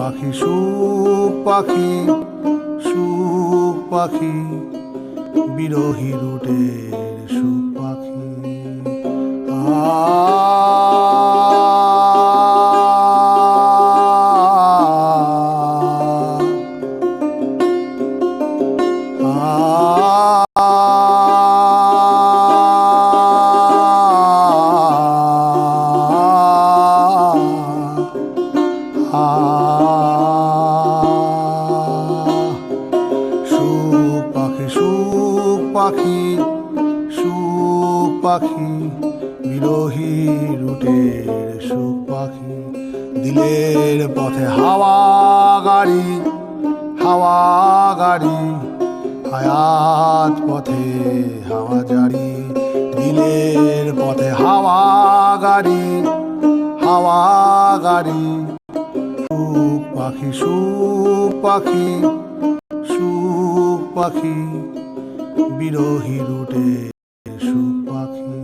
পাখি সুখ পাখি সুখ পাখি বিরহী রুটের সুখ পাখি সুখ পাখি সুখ পাখি সুখ পাখি বিরহী রুটের সুখ পাখি দিলের পথে হাওয়া গাড়ি হায়াত পথে হাওয়া জারি দিলের পথে হাওয়া গাড়ি সুখ পাখি সুখ পাখি সুখ পাখি বিরহী রুটে সুখ পাখি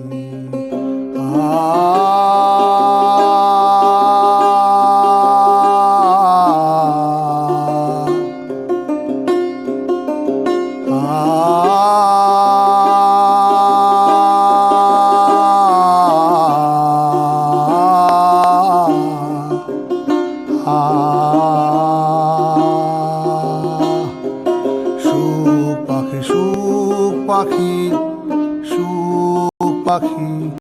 সুখ পাখি সুখ পাখি সুখ পাখি